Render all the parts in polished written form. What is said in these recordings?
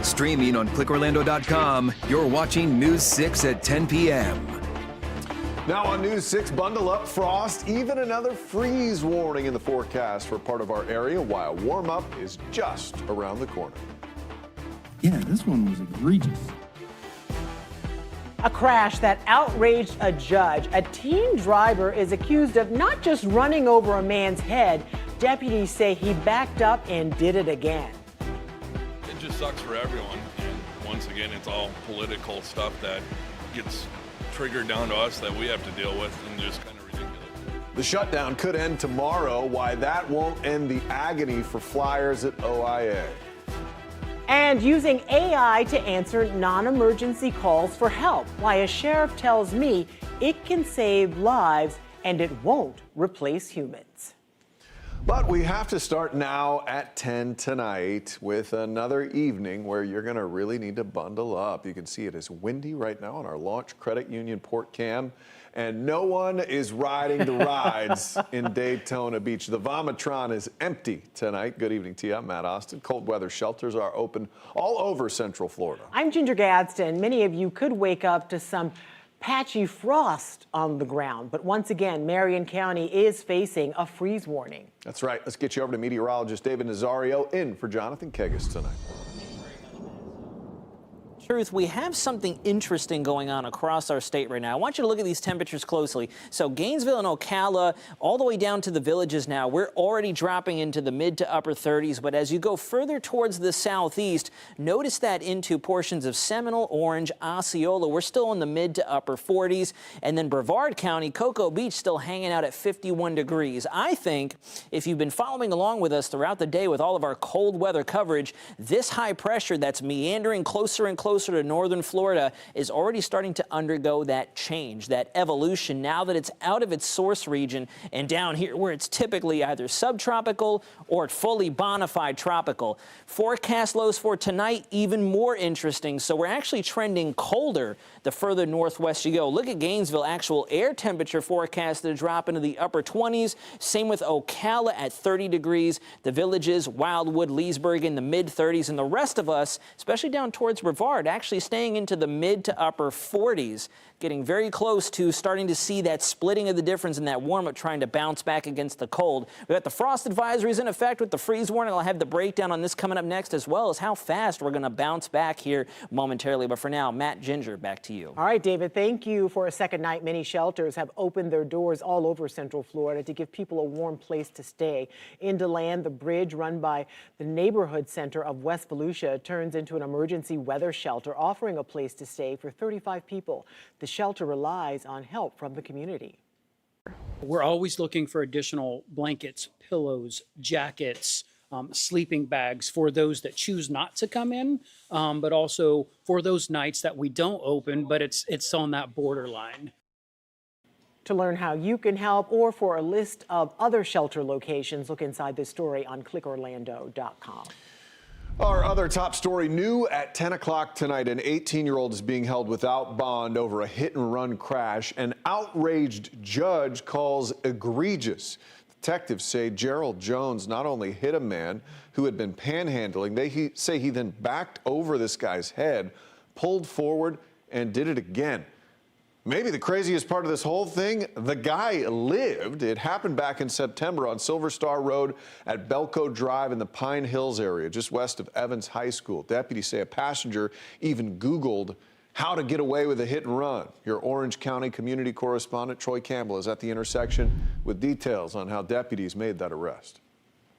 Streaming on clickorlando.com, you're watching News 6 at 10 p.m. Now on News 6, bundle up, frost, even another freeze warning in the forecast for part of our area, while warm-up is just around the corner. Yeah, this one was egregious. A crash that outraged a judge. A teen driver is accused of not just running over a man's head. Deputies say he backed up and did it again. It just sucks for everyone. And once again, it's all political stuff that gets triggered down to us that we have to deal with, and just kind of ridiculous. The shutdown could end tomorrow. Why that won't end the agony for flyers at OIA. And using AI to answer non-emergency calls for help. Why a sheriff tells me it can save lives and it won't replace humans. But we have to start now at 10 tonight with another evening where you're going to really need to bundle up. You can see it is windy right now on our Launch Credit Union Port Cam, and no one is riding the rides in Daytona Beach. The Vomitron is empty tonight. Good evening to you. I'm Matt Austin. Cold weather shelters are open all over Central Florida. I'm Ginger Gadsden. Many of you could wake up to some patchy frost on the ground, but once again, Marion County is facing a freeze warning. That's right. Let's get you over to meteorologist David Nazario in for Jonathan Kegas tonight. Truth, we have something interesting going on across our state right now. I want you to look at these temperatures closely. So Gainesville and Ocala, all the way down to the Villages now, we're already dropping into the mid to upper 30s. But as you go further towards the southeast, notice that into portions of Seminole, Orange, Osceola, we're still in the mid to upper 40s. And then Brevard County, Cocoa Beach, still hanging out at 51 degrees. I think if you've been following along with us throughout the day with all of our cold weather coverage, this high pressure that's meandering closer and closer to northern Florida is already starting to undergo that change, that evolution, now that it's out of its source region and down here where it's typically either subtropical or fully bona fide tropical. Forecast lows for tonight, even more interesting. So we're actually trending colder the further northwest you go. Look at Gainesville, actual air temperature forecast to drop into the upper 20s. Same with Ocala at 30 degrees. The Villages, Wildwood, Leesburg in the mid 30s. And the rest of us, especially down towards Brevard, actually staying into the mid to upper 40s, getting very close to starting to see that splitting of the difference in that warm-up trying to bounce back against the cold. We've got the frost advisories in effect with the freeze warning. I'll have the breakdown on this coming up next, as well as how fast we're going to bounce back here momentarily. But for now, Matt, Ginger, back to you. All right, David, thank you. For a second night, many shelters have opened their doors all over Central Florida to give people a warm place to stay. In DeLand, the bridge run by the Neighborhood Center of West Volusia turns into an emergency weather shelter, offering a place to stay for 35 people. The shelter relies on help from the community. We're always looking for additional blankets, pillows, jackets, sleeping bags for those that choose not to come in, but also for those nights that we don't open, but it's on that borderline. To learn how you can help or for a list of other shelter locations, look inside this story on clickorlando.com. Our other top story, new at 10 o'clock tonight, an 18-year-old is being held without bond over a hit-and-run crash. An outraged judge calls egregious. Detectives say Gerald Jones not only hit a man who had been panhandling, they say he then backed over this guy's head, pulled forward, and did it again. Maybe the craziest part of this whole thing, the guy lived. It happened back in September on Silver Star Road at Belco Drive in the Pine Hills area, just west of Evans High School. Deputies say a passenger even Googled how to get away with a hit and run. Your Orange County community correspondent Troy Campbell is at the intersection with details on how deputies made that arrest.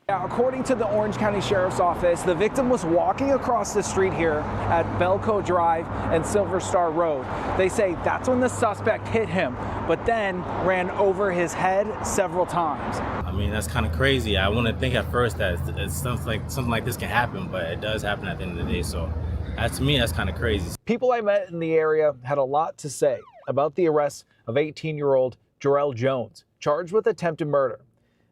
Now, according to the Orange County Sheriff's Office, the victim was walking across the street here at Belco Drive and Silver Star Road. They say that's when the suspect hit him, but then ran over his head several times. I mean, that's kind of crazy. I wouldn't think at first that it's something like this can happen, but it does happen at the end of the day. So to me, that's kind of crazy. People I met in the area had a lot to say about the arrest of 18-year-old Jarrell Jones, charged with attempted murder.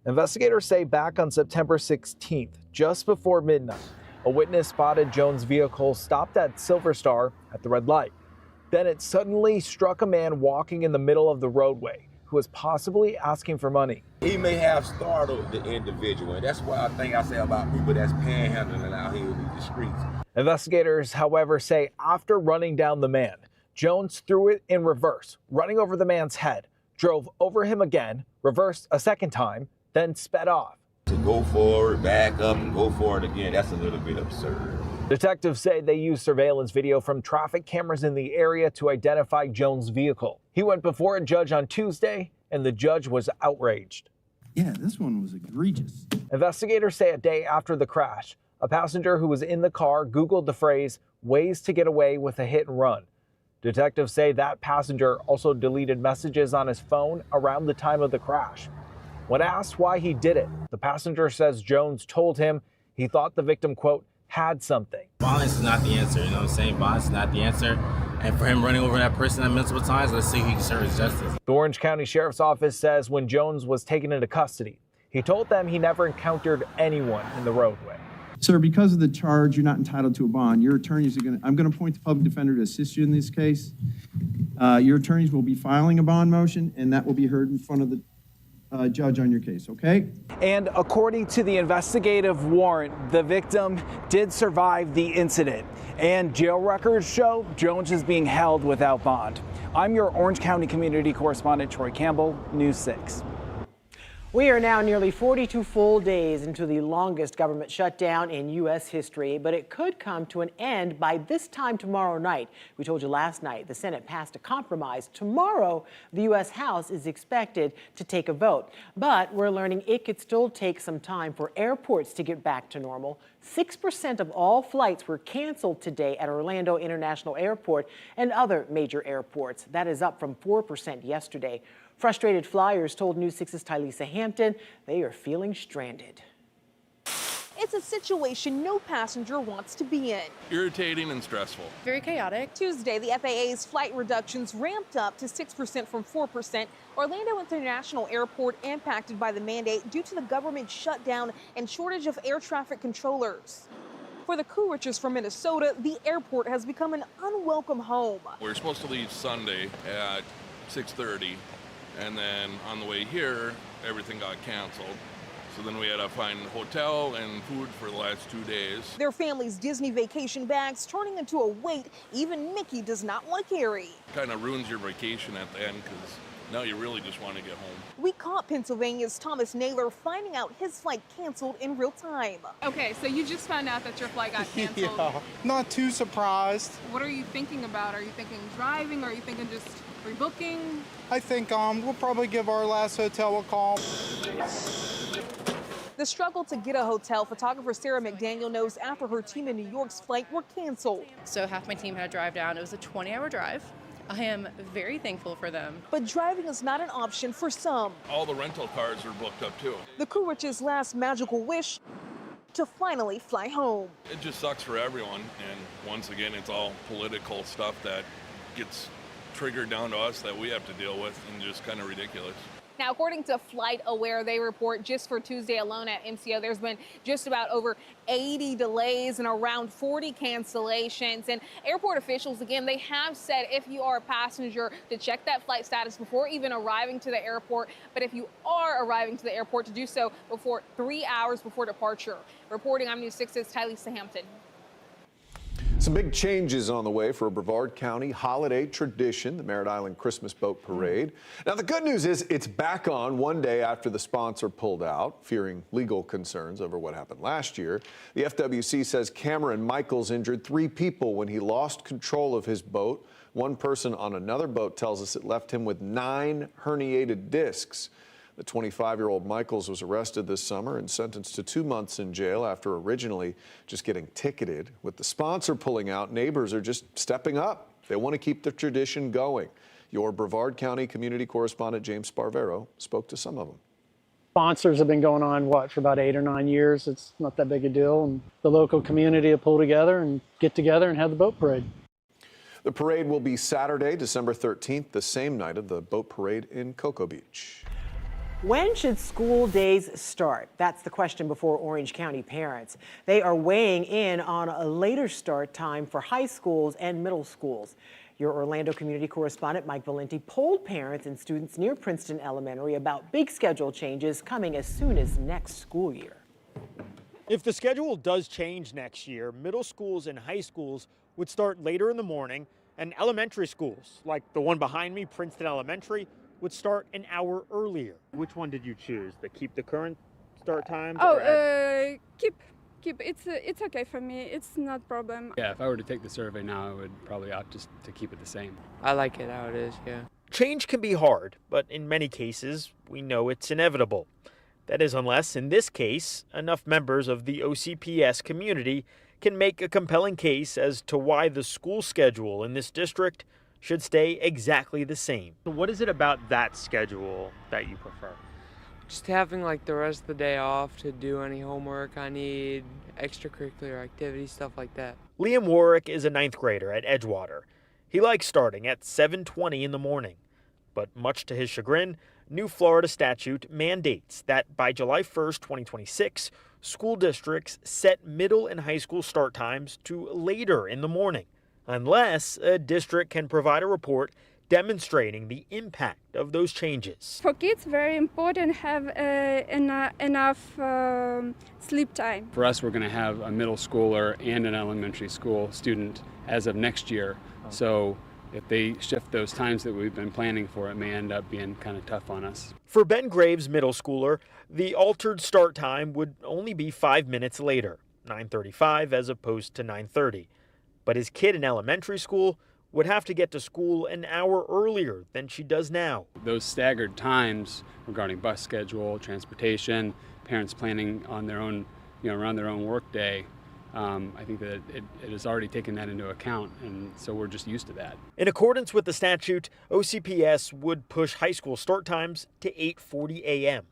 Investigators say back on September 16th, just before midnight, a witness spotted Jones' vehicle stopped at Silver Star at the red light. Then it suddenly struck a man walking in the middle of the roadway who was possibly asking for money. He may have startled the individual, and that's why I say about people that's panhandling out here in the streets. Investigators, however, say after running down the man, Jones threw it in reverse, running over the man's head, drove over him again, reversed a second time, then sped off. To go forward, back up, and go forward again, that's a little bit absurd. Detectives say they used surveillance video from traffic cameras in the area to identify Jones' vehicle. He went before a judge on Tuesday, and the judge was outraged. Yeah, this one was egregious. Investigators say a day after the crash, a passenger who was in the car Googled the phrase, "ways to get away with a hit and run." Detectives say that passenger also deleted messages on his phone around the time of the crash. When asked why he did it, the passenger says Jones told him he thought the victim, quote, had something. Violence is not the answer, you know what I'm saying? Violence is not the answer. And for him running over that person at multiple times, let's see if he can serve his justice. The Orange County Sheriff's Office says when Jones was taken into custody, he told them he never encountered anyone in the roadway. Sir, because of the charge, you're not entitled to a bond. Your attorneys are I'm going to appoint the public defender to assist you in this case. Your attorneys will be filing a bond motion, and that will be heard in front of the judge on your case, okay? And according to the investigative warrant, the victim did survive the incident. And jail records show Jones is being held without bond. I'm your Orange County community correspondent, Troy Campbell, News 6. We are now nearly 42 full days into the longest government shutdown in U.S. history, but it could come to an end by this time tomorrow night. We told you last night the Senate passed a compromise. Tomorrow, the U.S. House is expected to take a vote, but we're learning it could still take some time for airports to get back to normal. 6% of all flights were canceled today at Orlando International Airport and other major airports. That is up from 4% yesterday. Frustrated flyers told News 6's Tylisa Hampton they are feeling stranded. It's a situation no passenger wants to be in. Irritating and stressful. Very chaotic. Tuesday, the FAA's flight reductions ramped up to 6% from 4%. Orlando International Airport impacted by the mandate due to the government shutdown and shortage of air traffic controllers. For the Coolidges from Minnesota, the airport has become an unwelcome home. We were supposed to leave Sunday at 6:30, and then on the way here, everything got canceled. So then we had to find a hotel and food for the last 2 days. Their family's Disney vacation bags turning into a weight even Mickey does not want to carry. Kind of ruins your vacation at the end because now you really just want to get home. We caught Pennsylvania's Thomas Naylor finding out his flight canceled in real time. Okay, so you just found out that your flight got canceled. Yeah, not too surprised. What are you thinking about? Are you thinking driving? Or are you thinking just rebooking? I think we'll probably give our last hotel a call. The struggle to get a hotel, photographer Sarah McDaniel knows after her team in New York's flight were canceled. So half my team had to drive down. It was a 20-hour drive. I am very thankful for them. But driving is not an option for some. All the rental cars are booked up too. The Coolidge's last magical wish to finally fly home. It just sucks for everyone. And once again, it's all political stuff that gets triggered down to us that we have to deal with, and just kind of ridiculous. Now, according to FlightAware, they report just for Tuesday alone at MCO, there's been just about over 80 delays and around 40 cancellations. And airport officials, again, they have said if you are a passenger to check that flight status before even arriving to the airport. But if you are arriving to the airport, to do so before 3 hours before departure. Reporting, I'm News 6's Tylisa Hampton. Some big changes on the way for a Brevard County holiday tradition, the Merritt Island Christmas Boat Parade. Now, the good news is it's back on one day after the sponsor pulled out, fearing legal concerns over what happened last year. The FWC says Cameron Michaels injured 3 people when he lost control of his boat. One person on another boat tells us it left him with 9 herniated discs. The 25-year-old Michaels was arrested this summer and sentenced to 2 months in jail after originally just getting ticketed. With the sponsor pulling out, neighbors are just stepping up. They want to keep the tradition going. Your Brevard County community correspondent James Sparvero spoke to some of them. Sponsors have been going on, for about 8 or 9 years. It's not that big a deal. And the local community will pull together and get together and have the boat parade. The parade will be Saturday, December 13th, the same night of the boat parade in Cocoa Beach. When should school days start? That's the question before Orange County parents. They are weighing in on a later start time for high schools and middle schools. Your Orlando community correspondent Mike Valenti polled parents and students near Princeton Elementary about big schedule changes coming as soon as next school year. If the schedule does change next year, middle schools and high schools would start later in the morning, and elementary schools, like the one behind me, Princeton Elementary, would start an hour earlier. Which one did you choose? Keep the current start times? Keep. It's okay for me. It's not problem. Yeah, if I were to take the survey now, I would probably opt just to keep it the same. I like it how it is, yeah. Change can be hard, but in many cases, we know it's inevitable. That is, unless, in this case, enough members of the OCPS community can make a compelling case as to why the school schedule in this district should stay exactly the same. So what is it about that schedule that you prefer? Just having like the rest of the day off to do any homework I need, extracurricular activities, stuff like that. Liam Warwick is a 9th grader at Edgewater. He likes starting at 7:20 in the morning. But much to his chagrin, new Florida statute mandates that by July 1st, 2026, school districts set middle and high school start times to later in the morning, unless a district can provide a report demonstrating the impact of those changes. For kids, very important have enough sleep time. For us, we're going to have a middle schooler and an elementary school student as of next year. So if they shift those times that we've been planning for, it may end up being kind of tough on us. For Ben Graves' middle schooler, the altered start time would only be 5 minutes later, 9:35 as opposed to 9:30. But his kid in elementary school would have to get to school an hour earlier than she does now. Those staggered times regarding bus schedule, transportation, parents planning on their own, around their own work day, I think that it has already taken that into account, and so we're just used to that. In accordance with the statute, OCPS would push high school start times to 8:40 a.m.,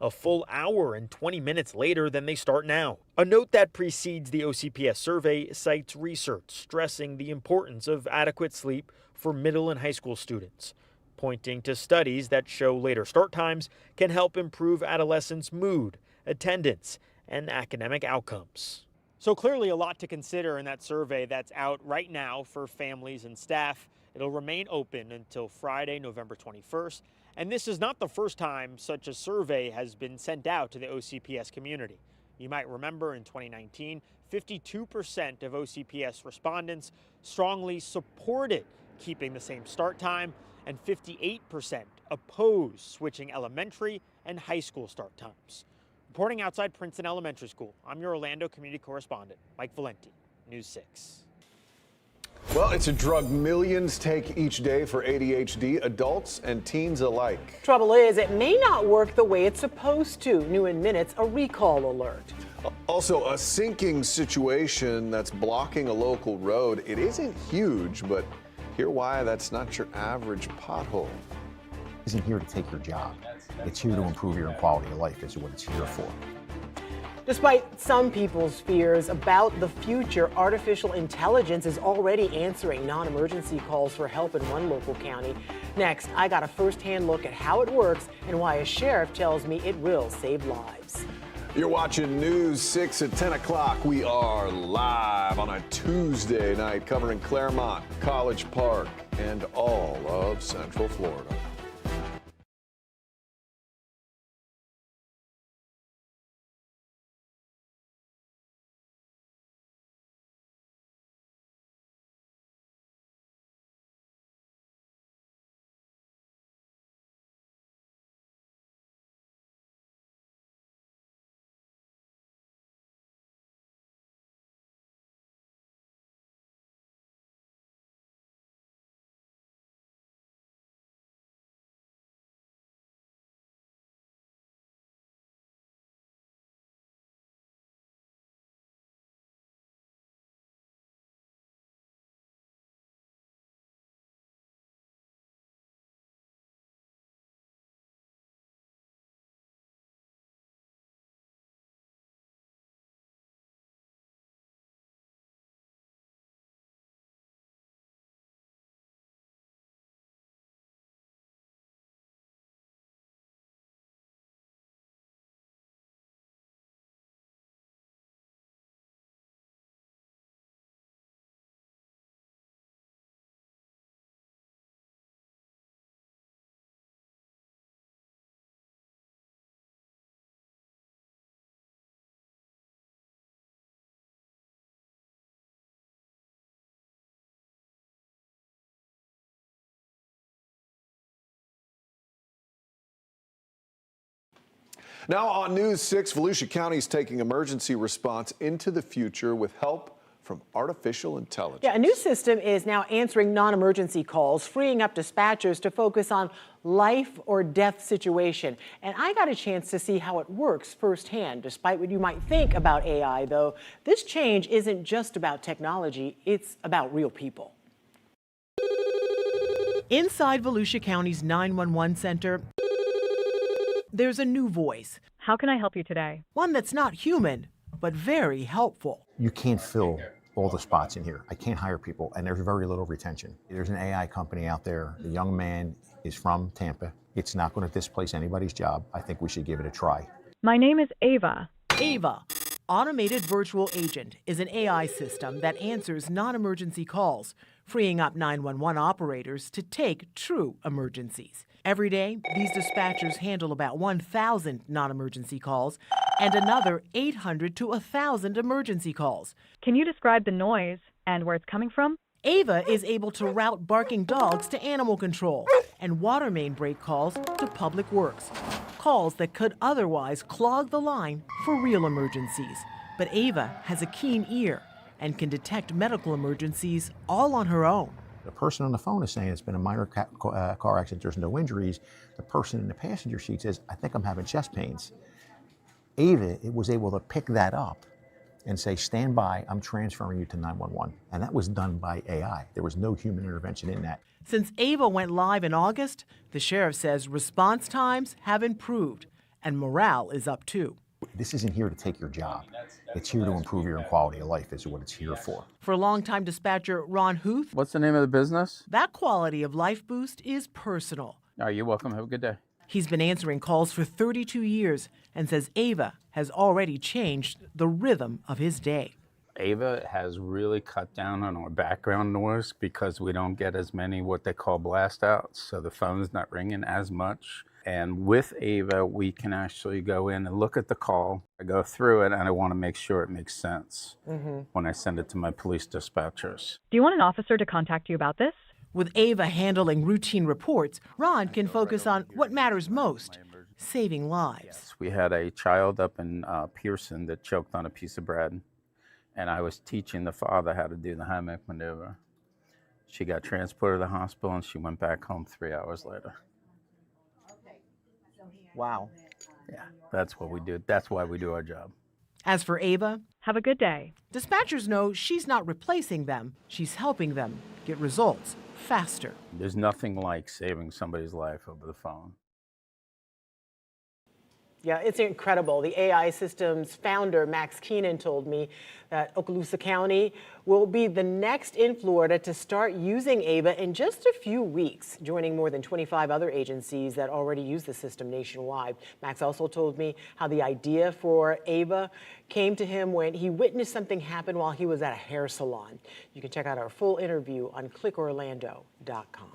a full hour and 20 minutes later than they start now. A note that precedes the OCPS survey cites research stressing the importance of adequate sleep for middle and high school students, pointing to studies that show later start times can help improve adolescents' mood, attendance, and academic outcomes. So clearly a lot to consider in that survey that's out right now for families and staff. It'll remain open until Friday, November 21st. And this is not the first time such a survey has been sent out to the OCPS community. You might remember in 2019, 52% of OCPS respondents strongly supported keeping the same start time, and 58% opposed switching elementary and high school start times. Reporting outside Princeton Elementary School, I'm your Orlando community correspondent, Mike Valenti, News 6. Well, it's a drug millions take each day for ADHD, adults and teens alike. Trouble is, it may not work the way it's supposed to. New in minutes, a recall alert. Also, a sinking situation that's blocking a local road. It isn't huge, but hear why that's not your average pothole. Isn't here to take your job. It's here to improve your quality of life is what it's here for. Despite some people's fears about the future, artificial intelligence is already answering non-emergency calls for help in one local county. Next, I got a first-hand look at how it works and why a sheriff tells me it will save lives. You're watching News 6 at 10 o'clock. We are live on a Tuesday night covering Claremont, College Park, and all of Central Florida. Now on News 6, Volusia County is taking emergency response into the future with help from artificial intelligence. Yeah, a new system is now answering non-emergency calls, freeing up dispatchers to focus on life or death situation. And I got a chance to see how it works firsthand. Despite what you might think about AI, though, this change isn't just about technology, it's about real people. Inside Volusia County's 911 center, there's a new voice. How can I help you today? One that's not human, but very helpful. You can't fill all the spots in here. I can't hire people, and there's very little retention. There's an AI company out there. The young man is from Tampa. It's not going to displace anybody's job. I think we should give it a try. My name is Ava. Ava, Automated Virtual Agent, is an AI system that answers non-emergency calls, freeing up 911 operators to take true emergencies. Every day, these dispatchers handle about 1,000 non-emergency calls and another 800 to 1,000 emergency calls. Can you describe the noise and where it's coming from? Ava is able to route barking dogs to animal control and water main break calls to public works. Calls that could otherwise clog the line for real emergencies. But Ava has a keen ear and can detect medical emergencies all on her own. The person on the phone is saying it's been a minor car accident, there's no injuries. The person in the passenger seat says, I think I'm having chest pains. Ava was able to pick that up and say, stand by, I'm transferring you to 911. And that was done by AI. There was no human intervention in that. Since Ava went live in August, the sheriff says response times have improved and morale is up too. This isn't here to take your job. It's here to improve your quality of life is what it's here for. For longtime dispatcher Ron Huth, what's the name of the business? That quality of life boost is personal. You're welcome. Have a good day. He's been answering calls for 32 years and says Ava has already changed the rhythm of his day. Ava has really cut down on our background noise because we don't get as many what they call blast outs, so the phone's not ringing as much. And with Ava, we can actually go in and look at the call. I go through it, and I want to make sure it makes sense when I send it to my police dispatchers. Do you want an officer to contact you about this? With Ava handling routine reports, Ron can focus on what matters most, saving lives. Yes, we had a child up in Pearson that choked on a piece of bread, and I was teaching the father how to do the Heimlich maneuver. She got transported to the hospital, and she went back home 3 hours later. Wow. Yeah, that's what we do. That's why we do our job. As for Ava, have a good day. Dispatchers know she's not replacing them. She's helping them get results faster. There's nothing like saving somebody's life over the phone. Yeah, it's incredible. The AI system's founder, Max Keenan, told me that Okaloosa County will be the next in Florida to start using Ava in just a few weeks, joining more than 25 other agencies that already use the system nationwide. Max also told me how the idea for Ava came to him when he witnessed something happen while he was at a hair salon. You can check out our full interview on clickorlando.com.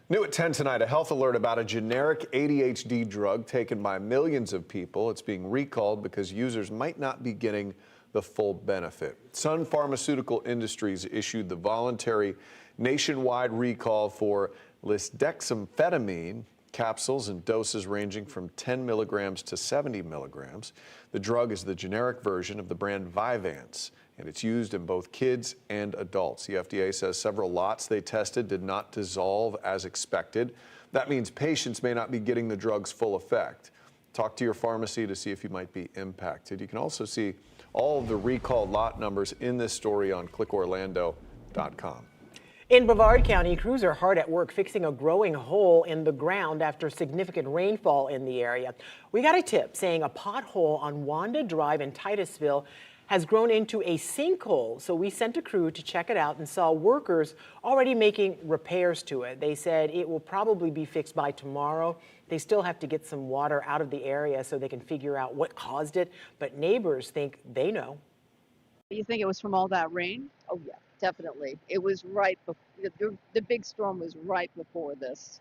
New at 10 tonight, a health alert about a generic ADHD drug taken by millions of people. It's being recalled because users might not be getting the full benefit. Sun Pharmaceutical Industries issued the voluntary nationwide recall for lisdexamfetamine capsules in doses ranging from 10 milligrams to 70 milligrams. The drug is the generic version of the brand Vyvanse, and it's used in both kids and adults. The FDA says several lots they tested did not dissolve as expected. That means patients may not be getting the drug's full effect. Talk to your pharmacy to see if you might be impacted. You can also see all of the recalled lot numbers in this story on clickorlando.com. In Brevard County, crews are hard at work fixing a growing hole in the ground after significant rainfall in the area. We got a tip saying a pothole on Wanda Drive in Titusville has grown into a sinkhole. So we sent a crew to check it out and saw workers already making repairs to it. They said it will probably be fixed by tomorrow. They still have to get some water out of the area so they can figure out what caused it. But neighbors think they know. You think it was from all that rain? Oh, yeah, definitely. It was right before, the big storm was right before this.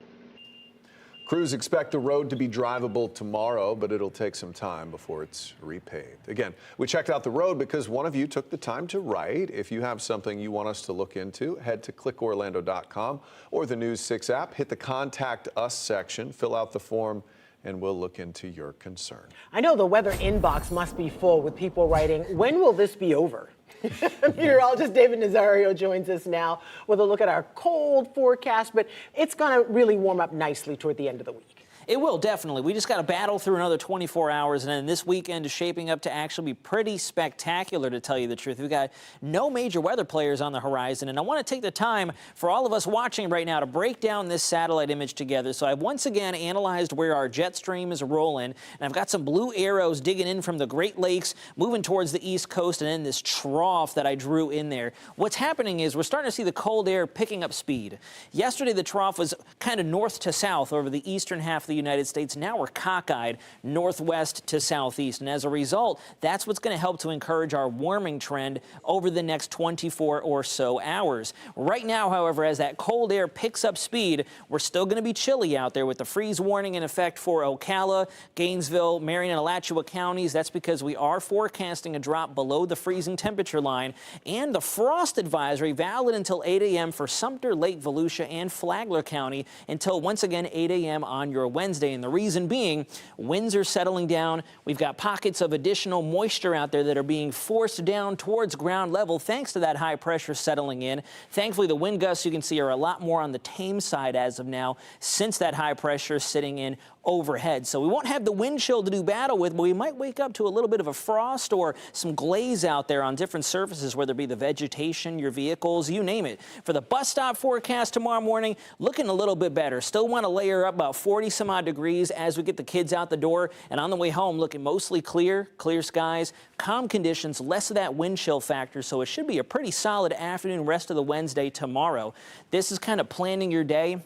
Crews expect the road to be drivable tomorrow, but it'll take some time before it's repaved. Again, we checked out the road because one of you took the time to write. If you have something you want us to look into, head to clickorlando.com or the News 6 app. Hit the Contact Us section, fill out the form, and we'll look into your concern. I know the weather inbox must be full with people writing, when will this be over? Meteorologist David Nazario joins us now with a look at our cold forecast, but it's going to really warm up nicely toward the end of the week. It will, definitely. We just got to battle through another 24 hours, and then this weekend is shaping up to actually be pretty spectacular, to tell you the truth. We've got no major weather players on the horizon, and I want to take the time for all of us watching right now to break down this satellite image together. So I've once again analyzed where our jet stream is rolling, and I've got some blue arrows digging in from the Great Lakes, moving towards the East Coast, and then this trough that I drew in there. What's happening is we're starting to see the cold air picking up speed. Yesterday, the trough was kind of north to south over the eastern half of the United States. Now we're cockeyed northwest to southeast, and as a result, that's what's going to help to encourage our warming trend over the next 24 or so hours. Right now, however, as that cold air picks up speed, we're still going to be chilly out there with the freeze warning in effect for Ocala, Gainesville, Marion, and Alachua counties. That's because we are forecasting a drop below the freezing temperature line, and the frost advisory valid until 8 a.m. for Sumter, Lake Volusia, and Flagler County until once again 8 a.m. on your Wednesday. And the reason being, winds are settling down. We've got pockets of additional moisture out there that are being forced down towards ground level thanks to that high pressure settling in. Thankfully, the wind gusts you can see are a lot more on the tame side as of now, since that high pressure is sitting in overhead. So we won't have the wind chill to do battle with, but we might wake up to a little bit of a frost or some glaze out there on different surfaces, whether it be the vegetation, your vehicles, you name it. For the bus stop forecast tomorrow morning, looking a little bit better. Still want to layer up about 40 some odd degrees as we get the kids out the door, and on the way home looking mostly clear skies, calm conditions, less of that wind chill factor, so it should be a pretty solid afternoon rest of the Wednesday tomorrow. This is kind of planning your day,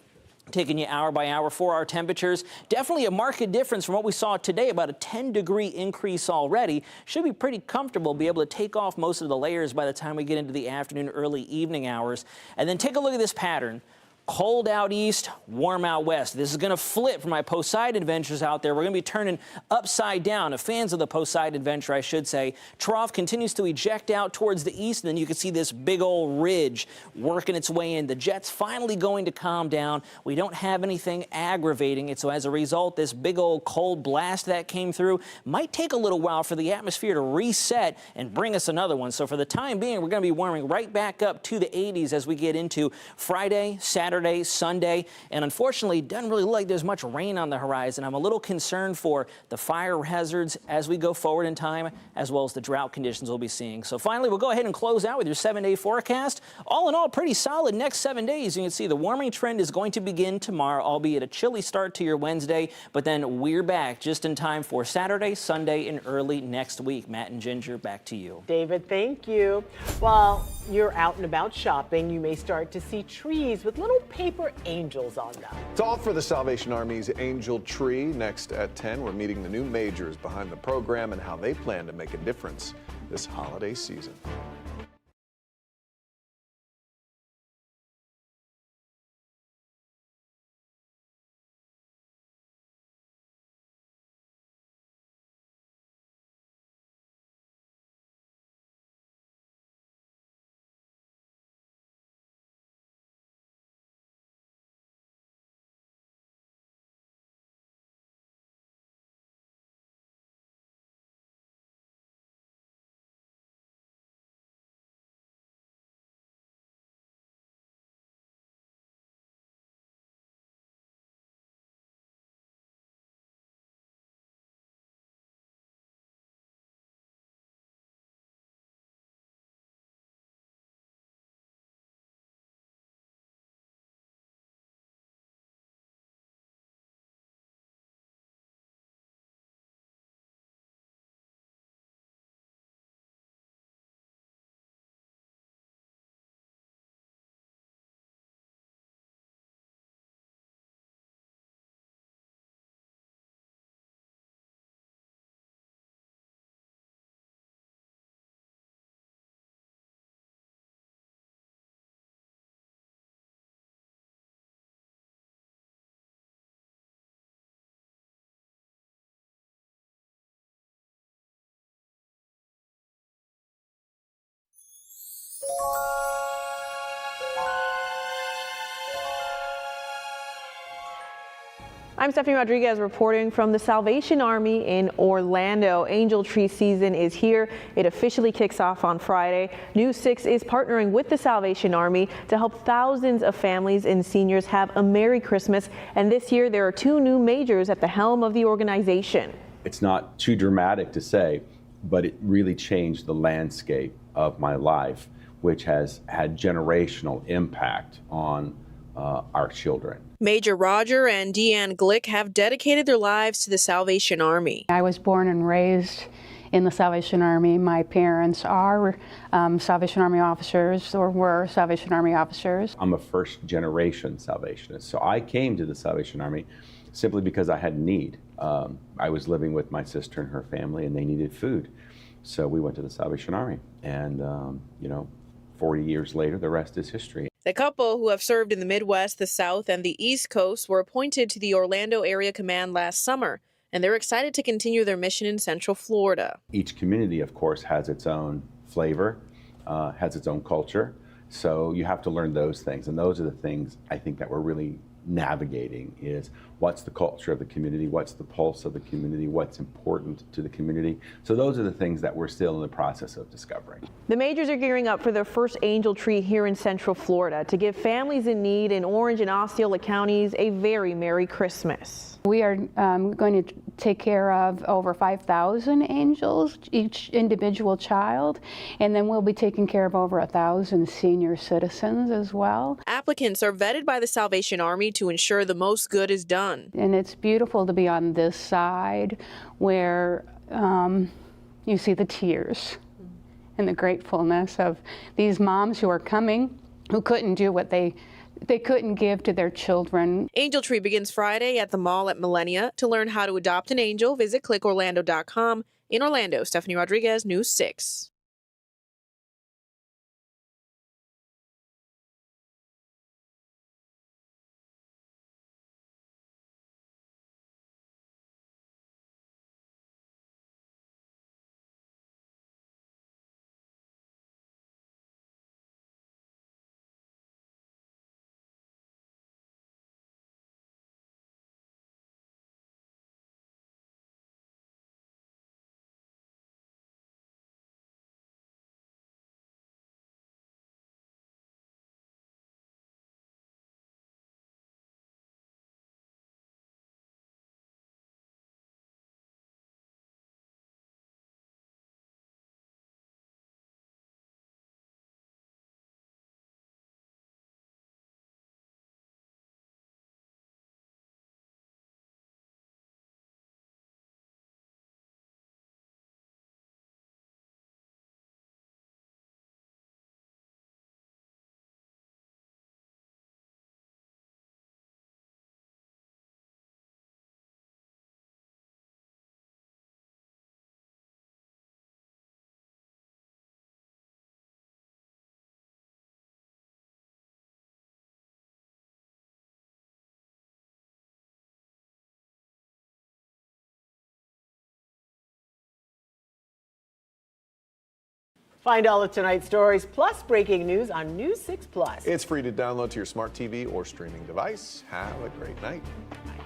taking you hour by hour. 4-hour temperatures, definitely a marked difference from what we saw today, about a 10-degree increase already. Should be pretty comfortable, be able to take off most of the layers by the time we get into the afternoon, early evening hours. And then take a look at this pattern. Cold out east, warm out west. This is going to flip for my Poseidon adventures out there. We're going to be turning upside down. Fans of the Poseidon adventure, I should say. Trough continues to eject out towards the east, and then you can see this big old ridge working its way in. The jet's finally going to calm down. We don't have anything aggravating it, so as a result, this big old cold blast that came through might take a little while for the atmosphere to reset and bring us another one. So for the time being, we're going to be warming right back up to the 80s as we get into Friday, Saturday, Sunday, and unfortunately, it doesn't really look like there's much rain on the horizon. I'm a little concerned for the fire hazards as we go forward in time, as well as the drought conditions we'll be seeing. So finally, we'll go ahead and close out with your 7-day forecast. All in all, pretty solid next 7 days. You can see the warming trend is going to begin tomorrow, albeit a chilly start to your Wednesday, but then we're back just in time for Saturday, Sunday, and early next week. Matt and Ginger, back to you. David, thank you. While you're out and about shopping, you may start to see trees with little paper angels on them. It's all for the Salvation Army's Angel Tree. Next at 10, we're meeting the new majors behind the program and how they plan to make a difference this holiday season. I'm Stephanie Rodriguez reporting from the Salvation Army in Orlando. Angel Tree season is here. It officially kicks off on Friday. News 6 is partnering with the Salvation Army to help thousands of families and seniors have a Merry Christmas. And this year there are 2 new majors at the helm of the organization. It's not too dramatic to say, but it really changed the landscape of my life, which has had generational impact on our children. Major Roger and Deanne Glick have dedicated their lives to the Salvation Army. I was born and raised in the Salvation Army. My parents are Salvation Army officers, or were Salvation Army officers. I'm a first generation Salvationist, so I came to the Salvation Army simply because I had need. I was living with my sister and her family, and they needed food. So we went to the Salvation Army, and 40 years later, the rest is history. The couple, who have served in the Midwest, the South, and the East Coast, were appointed to the Orlando Area Command last summer, and they're excited to continue their mission in Central Florida. Each community, of course, has its own flavor, has its own culture, so you have to learn those things, and those are the things I think that we're really navigating is what's the culture of the community, what's the pulse of the community, what's important to the community. So those are the things that we're still in the process of discovering. The majors are gearing up for their first Angel Tree here in Central Florida to give families in need in Orange and Osceola counties a very Merry Christmas. We are going to take care of over 5,000 angels, each individual child, and then we'll be taking care of over 1,000 senior citizens as well. Applicants are vetted by the Salvation Army to ensure the most good is done. And it's beautiful to be on this side where you see the tears and the gratefulness of these moms who are coming, who couldn't do what they couldn't give to their children. Angel Tree begins Friday at the mall at Millenia. To learn how to adopt an angel, visit clickorlando.com. In Orlando, Stephanie Rodriguez, News 6. Find all of tonight's stories plus breaking news on News 6 Plus. It's free to download to your smart TV or streaming device. Have a great night. Bye.